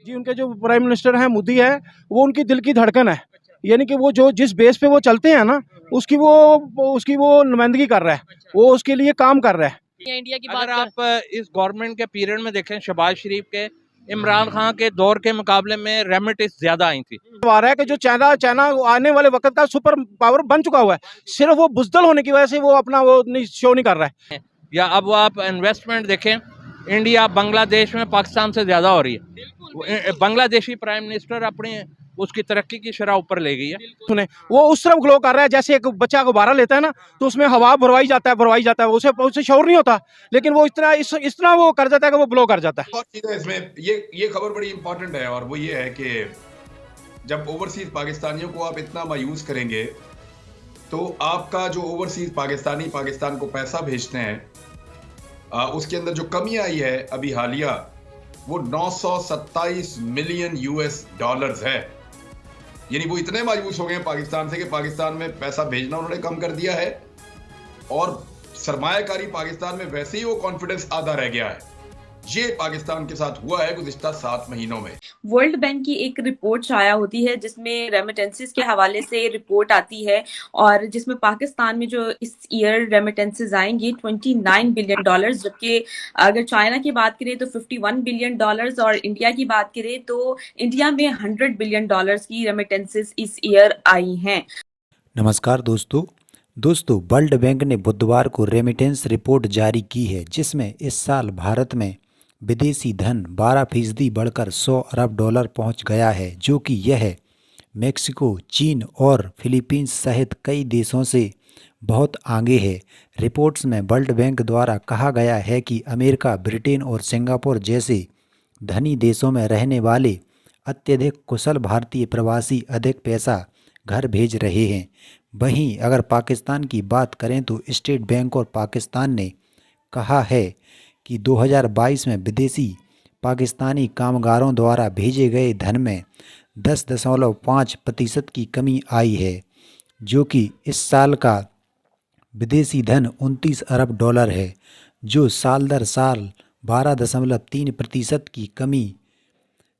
जी उनके जो prime minister हैं मोदी है, वो उनकी दिल की धड़कन है। यानी कि वो जो जिस बेस पे वो चलते हैं ना, उसकी वो नुमाइंदगी कर रहा है, वो उसके लिए काम कर रहा है। इंडिया की अगर बात आप इस गवर्नमेंट के पीरियड में देखें, शहबाज शरीफ के, इमरान खान के दौर के मुकाबले में रेमिटेंस ज्यादा आई थी। आ रहा है कि जो चाइना आने वाले वक्त का सुपर पावर बन चुका हुआ है, सिर्फ वो बुजदल होने की वजह से वो अपना वो नहीं शो नहीं कर रहा है। या अब आप इन्वेस्टमेंट देखें, इंडिया बांग्लादेश में पाकिस्तान से ज्यादा हो रही है। बांग्लादेशी प्राइम मिनिस्टर अपनी उसकी तरक्की की शरह ऊपर ले गई है। सुने वो उस तरफ ग्लो कर रहा है जैसे एक बच्चा गुब्बारा लेता है ना, तो उसमें हवा भरवाई जाता है उसे शौर नहीं होता, लेकिन वो इस तरह वो कर जाता है कि वो ब्लो कर जाता है। और चीजें इसमें ये खबर बड़ी इंपॉर्टेंट है, और वो ये है कि जब ओवरसीज पाकिस्तानियों को आप इतना मायूस करेंगे, तो आपका जो ओवरसीज पाकिस्तानी पाकिस्तान को पैसा भेजते हैं, उसके अंदर जो कमी आई है अभी हालिया, वो 927 मिलियन यूएस डॉलर्स है। यानी वो इतने मायूस हो गए पाकिस्तान से कि पाकिस्तान में पैसा भेजना उन्होंने कम कर दिया है, और सरमायाकारी पाकिस्तान में वैसे ही वो कॉन्फिडेंस आधा रह गया है। ये पाकिस्तान के साथ हुआ है गुज़िश्ता 7 महीनों में। वर्ल्ड बैंक की एक रिपोर्ट शाया होती है जिसमें रेमिटेंसेस के हवाले से रिपोर्ट आती है, और जिसमें पाकिस्तान में जो इस ईयर रेमिटेंसेस आएंगी 29 बिलियन डॉलर्स, जबकि अगर चाइना की बात करें तो 51 बिलियन डॉलर्स, और इंडिया की बात करें तो इंडिया में 100 बिलियन डॉलर्स की रेमिटेंसेस इस ईयर आई हैं। नमस्कार दोस्तों, वर्ल्ड बैंक ने बुधवार को रेमिटेंस रिपोर्ट जारी की है, जिसमें इस साल भारत में विदेशी धन 12% बढ़कर 100 अरब डॉलर पहुंच गया है, जो कि यह मेक्सिको, चीन और फिलीपींस सहित कई देशों से बहुत आगे है। रिपोर्ट्स में वर्ल्ड बैंक द्वारा कहा गया है कि अमेरिका, ब्रिटेन और सिंगापुर जैसे धनी देशों में रहने वाले अत्यधिक कुशल भारतीय प्रवासी अधिक पैसा घर भेज रहे हैं। वहीं अगर पाकिस्तान की बात करें तो स्टेट बैंक और पाकिस्तान ने कहा है कि 2022 में विदेशी पाकिस्तानी कामगारों द्वारा भेजे गए धन में 10.5% की कमी आई है, जो कि इस साल का विदेशी धन 29 अरब डॉलर है, जो साल दर साल 12.3% की कमी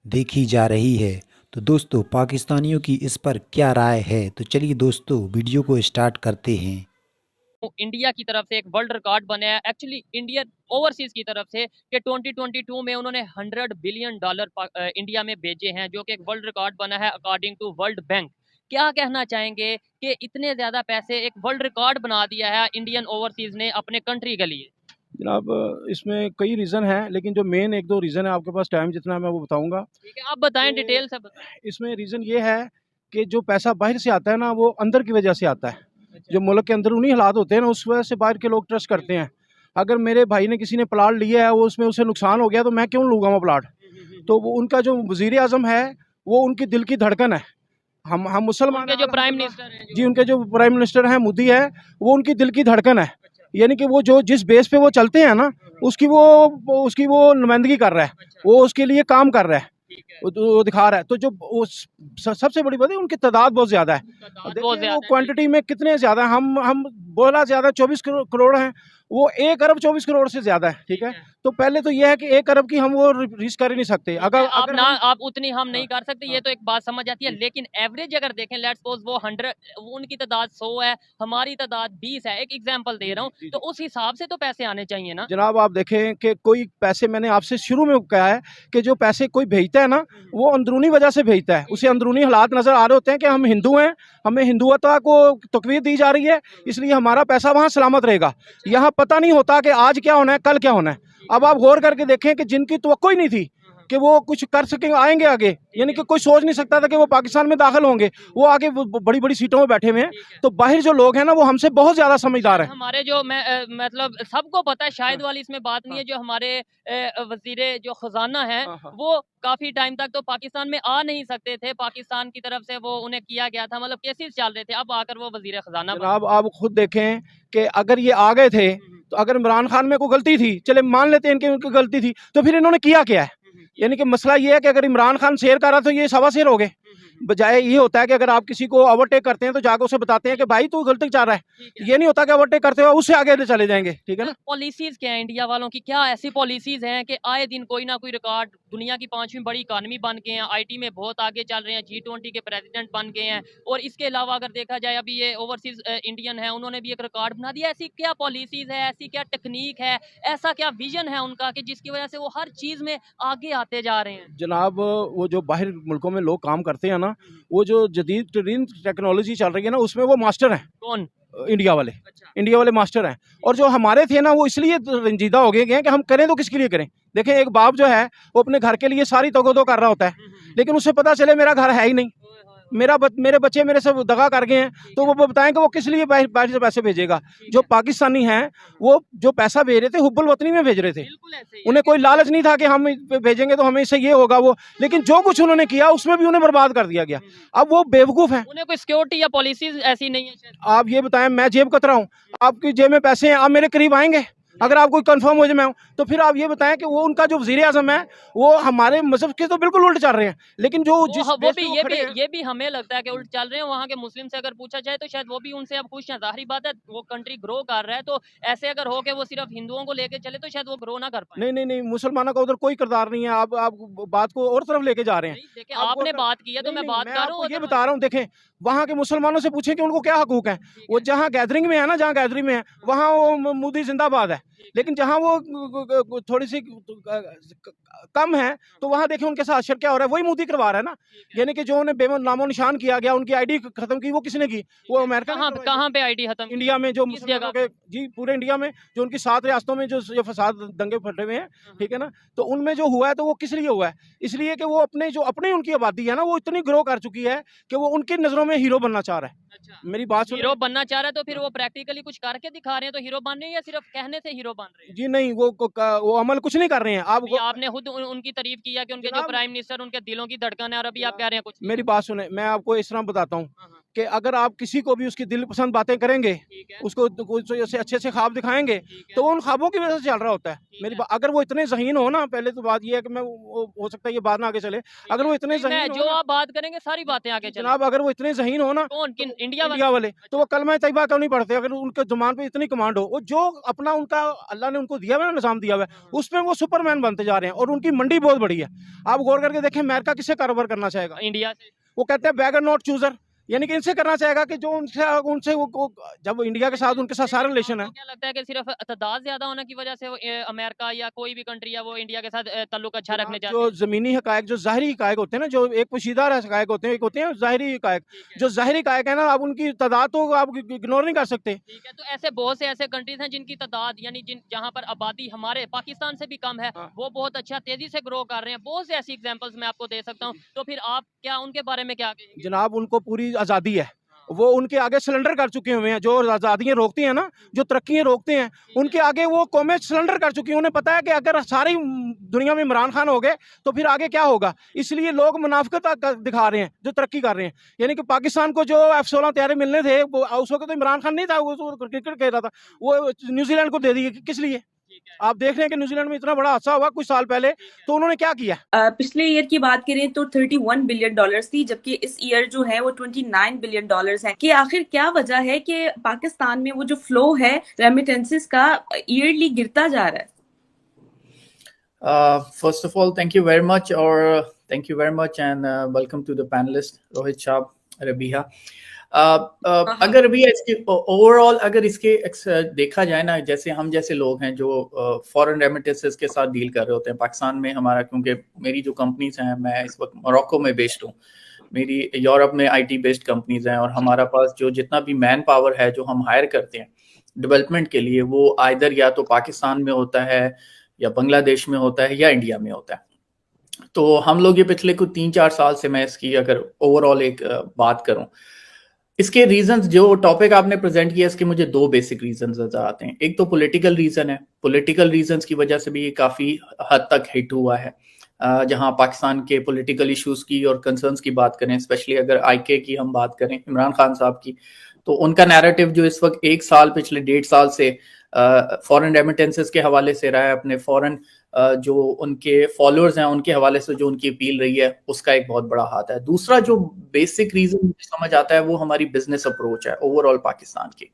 देखी जा रही है। तो दोस्तों, पाकिस्तानियों की इस पर क्या राय है? तो चलिए दोस्तों, वीडियो को स्टार्ट करते हैं। इंडिया की तरफ से एक वर्ल्ड रिकॉर्ड बना है, एक्चुअली इंडियन ओवरसीज की तरफ से, कि 2022 में उन्होंने 100 बिलियन डॉलर इंडिया में भेजे हैं, जो कि एक वर्ल्ड रिकॉर्ड बना है अकॉर्डिंग टू वर्ल्ड बैंक। क्या कहना चाहेंगे कि इतने ज्यादा पैसे, एक वर्ल्ड रिकॉर्ड बना दिया है इंडियन ओवरसीज ने अपने कंट्री के लिए? जनाब इसमें कई रीज़न हैं, लेकिन जो मेन एक दो रीज़न है, आपके पास टाइम जितना मैं वो बताऊंगा। ठीक है, आप बताएं, डिटेल से बताएं। इसमें रीज़न ये है कि जो पैसा बाहर से आता है ना, वो अंदर की वजह से आता है। जो मुल्क के अंदरूनी हालात होते हैं ना, उस वजह से बाहर के लोग ट्रस्ट करते हैं। अगर मेरे भाई ने किसी ने प्लाट लिया है, वो उसमें उसे नुकसान हो गया, तो मैं क्यों लूँगा वो प्लाट? तो वो उनका जो वज़ीर आज़म है, वो उनकी दिल की धड़कन है। हम मुसलमान, उनके जो प्राइम मिनिस्टर हैं, जी उनके जो प्राइम मिनिस्टर हैं मोदी है, वो उनकी दिल की धड़कन है। यानी कि वो जो जिस बेस पे वो चलते हैं ना, उसकी वो नुमाइंदगी कर रहा है, वो उसके लिए काम कर रहा है, वो दिखा रहा है। तो जो सबसे बड़ी बात है, उनकी तादाद बहुत ज्यादा है। देखिए वो क्वांटिटी में कितने ज्यादा, हम बोला ज्यादा 24 करोड़ हैं, वो 1 अरब 24 करोड़ से ज्यादा है। ठीक है, तो पहले तो यह है कि 1 अरब की हम वो रिस्क कर ही नहीं सकते। आप उतनी हम नहीं कर सकते, ये तो एक बात समझ आती है, लेकिन एवरेज अगर देखें, लेट्स सपोज वो 100, उनकी तादाद 100 है, हमारी तादाद 20 है, एक एग्जांपल दे रहा हूँ, तो उस हिसाब से तो पैसे आने चाहिए ना। जनाब आप देखें कि कोई पैसे, मैंने आपसे शुरू में कहा है कि जो पैसे कोई भेजता है ना, वो अंदरूनी वजह से भेजता है। उसे अंदरूनी हालात नजर आ रहे होते हैं कि हम हिंदू हैं, हमें हिंदुत्व को तकवीर दी जा रही है, इसलिए हमारा पैसा वहाँ सलामत रहेगा। यहाँ पता नहीं होता कि आज क्या होना है, कल क्या होना है। अब आप गौर करके देखें कि जिनकी तवक्को ही नहीं थी कि वो कुछ कर सकेंगे, आएंगे आगे, यानी कि कोई सोच नहीं सकता था कि वो पाकिस्तान में दाखिल होंगे, वो आगे बड़ी बड़ी सीटों में बैठे हुए हैं। तो बाहर जो लोग हैं ना, वो हमसे बहुत ज्यादा समझदार हैं। हमारे जो मतलब सबको पता है, शायद वाली इसमें बात नहीं है, जो हमारे वजीरे जो खजाना है, वो काफी टाइम तक तो पाकिस्तान में आ नहीं सकते थे, पाकिस्तान की तरफ से वो उन्हें किया गया था, मतलब केसेस चल रहे थे, अब आकर वो वजीर खजाना। अब आप खुद देखें कि अगर ये आ गए थे, तो अगर इमरान खान में कोई गलती थी, चले मान लेते हैं इनकी उनकी गलती थी, तो फिर इन्होंने किया क्या है? यानी कि मसला ये है कि अगर इमरान खान शेर कर रहा तो ये 1.25 शेर हो गए। बजाय ये होता है कि अगर आप किसी को ओवरटेक करते हैं तो जाकर उसे बताते हैं कि भाई तू गलती जा रहा है। ठीक है। ये नहीं होता कि ओवरटेक करते हो उससे आगे चले जाएंगे, ठीक है ना। पॉलिसीज क्या है इंडिया वालों की, क्या ऐसी पॉलिसीज हैं कि आए दिन कोई ना कोई रिकॉर्ड, दुनिया की 5वीं बड़ी इकॉनमी बन गए हैं, आईटी में बहुत आगे चल रहे हैं, G20 के प्रेसिडेंट बन गए हैं, और इसके अलावा अगर देखा जाए अभी ये ओवरसीज इंडियन है, उन्होंने भी एक रिकॉर्ड बना दिया। ऐसी क्या पॉलिसीज है, ऐसी क्या टेक्निक है, ऐसा क्या विजन है उनका कि जिसकी वजह से वो हर चीज में आगे आते जा रहे हैं? जनाब वो जो बाहर मुल्कों में लोग काम करते हैं ना, वो जो जदीद तरीन टेक्नोलॉजी चल रही है ना, उसमें वो मास्टर हैं। कौन? इंडिया वाले। अच्छा। इंडिया वाले मास्टर हैं। और जो हमारे थे ना, वो इसलिए रंजीदा हो गए हैं कि हम करें तो किसके लिए करें। देखें, एक बाप जो है वो अपने घर के लिए सारी तगोदो कर रहा होता है, लेकिन उसे पता चले मेरा घर है ही नहीं, मेरे बच्चे मेरे से दगा कर गए हैं, तो वो बताएं कि वो किस लिए बाहर से पैसे भेजेगा। जो पाकिस्तानी हैं वो जो पैसा भेज रहे थे हुब्बुल वतनी में भेज रहे थे, बिल्कुल ऐसे ही है। उन्हें कोई लालच नहीं था कि हम भेजेंगे तो हमें इससे ये होगा वो, लेकिन जो कुछ उन्होंने किया उसमें भी उन्हें बर्बाद कर दिया गया। अब वो बेवकूफ़ हैं। उन्हें कोई सिक्योरिटी या पॉलिसीज ऐसी नहीं है शायद। आप ये बताएं, मैं जेब कतरा हूँ, आपकी जेब में पैसे हैं, आप मेरे करीब आएंगे अगर आप कोई कंफर्म हो जाए मैं हूँ, तो फिर आप ये बताएं कि वो उनका जो वज़ीर आज़म है वो हमारे मजहब के तो बिल्कुल उल्ट चल रहे हैं, लेकिन जो जिस वो बेस पे भी वो ये खड़े भी हैं, ये भी हमें लगता है कि उल्ट चल रहे हैं। वहाँ के मुस्लिम से अगर पूछा जाए तो शायद वो भी उनसे अब खुश हैं। जाहिर बात है, वो कंट्री ग्रो कर रहा है, तो ऐसे अगर हो के वो सिर्फ हिंदुओं को लेके चले तो शायद वो ग्रो ना कर पाए। नहीं, मुसलमानों का उधर कोई किरदार नहीं है। आप बात को और तरफ लेके जा रहे हैं। नहीं, देखिए आपको आपने अगर- बात की है तो मैं बात कर रहा आपको हूँ। ये बता रहा हूँ, देखें वहाँ के मुसलमानों से पूछें कि उनको क्या हकूक है। वो जहाँ गैदरिंग में है ना, जहाँ गैदरिंग में है वहाँ वो मोदी जिंदाबाद है, लेकिन जहाँ वो थोड़ी सी कम है तो वहाँ देखें उनके साथ अशर क्या हो रहा है, वही मोदी करवा रहा है ना। यानी कि जो उन्हें नामो निशान किया गया, उनकी आईडी खत्म की, वो किसने की? वो अमेरिका ने कहाँ करवाई। कहाँ पे आईडी खत्म? इंडिया में जो किस मुसलमानों जगह? के, जी पूरे इंडिया में जो उनकी 7 रियासतों में जो फसाद दंगे फटे हुए हैं, ठीक है ना, तो उनमें जो हुआ है तो वो किस लिए हुआ है? इसलिए कि वो अपनी उनकी आबादी है ना, वो इतनी ग्रो कर चुकी है कि वो उनकी नजरों में हीरो बनना चाह रहा है। अच्छा, मेरी बात सुनिए। हीरो बनना चाह रहा है तो फिर वो प्रैक्टिकली कुछ करके दिखा रहे हैं तो हीरो बन रहे हैं, या सिर्फ कहने से हीरो बन रहे हैं? जी नहीं, वो अमल कुछ नहीं कर रहे हैं। अभी आपने खुद उनकी तारीफ किया कि उनके जो जनाब- प्राइम मिनिस्टर, उनके दिलों की धड़कन है, और अभी आप कह रहे हैं कुछ नहीं। मेरी बात सुने, मैं आपको इस तरह बताता हूँ हाँ, हाँ, कि अगर आप किसी को भी उसकी दिल पसंद बातें करेंगे, ठीक है, उसको कुछ ऐसे अच्छे से ख्वाब दिखाएंगे, ठीक है, तो वो उन ख्वाबों की वजह से चल रहा होता है। ठीक मेरी है। अगर वो इतने ज़हीन हो ना, पहले तो बात ये है कि मैं हो सकता है ये बात ना आगे चले, अगर वो इतने नहीं, मैं ज़हीन जो हो ना, आप बात करेंगे सारी बातें आगे चलें। जनाब अगर वो इतने ज़हीन हो ना, कौन? किन? इंडिया इंडिया वाले? वाले, तो वो कलमा तैयबा क्यों नहीं पढ़ते? अगर उनके जुबान पे इतनी कमांड हो, वो जो अपना उनका अल्लाह ने उनको दिया हुआ है ना, निज़ाम दिया हुआ है, उसमें वो सुपरमैन बनते जा रहे हैं, और उनकी मंडी बहुत बड़ी है। आप गौर करके देखें, अमेरिका किससे कारोबार करना चाहेगा? इंडिया से। वो कहते हैं बैगर नॉट चूजर, यानी कि इनसे करना चाहेगा कि जो उनसे वो जब इंडिया के साथ उनके साथ सारा रिलेशन है। आपको क्या लगता है कि सिर्फ तादाद ज्यादा होने की वजह से वो अमेरिका या कोई भी कंट्री है वो इंडिया के साथ ताल्लुक अच्छा रखने चाहते जो हैं? जमीनी हकायक, जो ज़ाहिरी हकायक होते हैं ना, जो एक पोशीदा हकायक होते हैं, एक होते हैं ज़ाहिरी हकायक। जो ज़ाहिरी हकायक है ना, आप उनकी तादाद तो आप इग्नोर नहीं कर सकते। ठीक है, तो ऐसे बहुत से ऐसे कंट्रीज हैं जिनकी तादाद, यानी जहां पर आबादी हमारे पाकिस्तान से भी कम है, हाँ। वो बहुत अच्छा तेजी से ग्रो कर रहे हैं। बहुत से ऐसी एग्जांपल्स मैं आपको दे सकता हूँ, तो फिर आप क्या उनके बारे में क्या कहेंगे? जनाब उनको पूरी आज़ादी है, वो उनके आगे सिलेंडर कर चुके हुए हैं। जो आज़ादियाँ रोकती हैं ना, जो तरक्कियाँ रोकते हैं, उनके आगे वो कौमें सिलेंडर कर चुकी हैं। उन्हें पता है कि अगर सारी दुनिया में इमरान खान हो गए तो फिर आगे क्या होगा। इसलिए लोग मुनाफिकत दिखा रहे हैं जो तरक्की कर रहे हैं। यानी कि पाकिस्तान को जो F-16 तैयारे मिलने थे, वो उस वक्त तो इमरान खान नहीं था, वो तो क्रिकेट खेल रहा था, वो न्यूजीलैंड को दे दिए। किस लिए? आप देख रहे हैं कि न्यूजीलैंड में इतना बड़ा हादसा हुआ कुछ साल पहले, तो उन्होंने क्या किया? पिछले ईयर की बात करें तो $31 बिलियन थी, जबकि इस ईयर जो है वो $29 बिलियन है। कि आखिर क्या वजह है कि पाकिस्तान में वो जो फ्लो है रेमिटेंसेस का ईयरली गिरता जा रहा है? First of all, thank you very much, and welcome to the panelist Rohit Shah, Rabiha. अगर अभी इसके ओवरऑल अगर इसके देखा जाए ना, जैसे हम जैसे लोग हैं जो फॉरेन रेमिटेंसेस के साथ डील कर रहे होते हैं पाकिस्तान में, हमारा क्योंकि मेरी जो कंपनीज हैं, मैं इस वक्त मोरक्को में बेस्ड हूँ, मेरी यूरोप में IT बेस्ड कंपनीज हैं, और हमारा पास जो जितना भी मैन पावर है जो हम हायर करते हैं डेवलपमेंट के लिए, वो आइदर या तो पाकिस्तान में होता है, या बांग्लादेश में होता है, या इंडिया में होता है। तो हम लोग ये पिछले कुछ 3-4 साल से, मैं इसकी अगर ओवरऑल एक बात करूं, इसके रीजंस, जो टॉपिक आपने प्रेजेंट किया, इसके मुझे 2 बेसिक रीजंस नजर आते हैं। एक तो पॉलिटिकल रीजन है, पॉलिटिकल रीजंस की वजह से भी ये काफ़ी हद तक हिट हुआ है। जहां पाकिस्तान के पॉलिटिकल इश्यूज की और कंसर्न्स की बात करें, स्पेशली अगर IK की हम बात करें, इमरान खान साहब की, तो उनका नैरेटिव जो इस वक्त 1 साल, पिछले 1.5 साल से फॉरेन रेमिटेंसेस के हवाले से रहा है, अपने फॉरेन जो उनके फॉलोअर्स हैं उनके हवाले से जो उनकी अपील रही है उसका एक बहुत बड़ा हाथ है। दूसरा जो बेसिक रीजन समझ आता है वो हमारी बिजनेस अप्रोच है ओवरऑल पाकिस्तान की।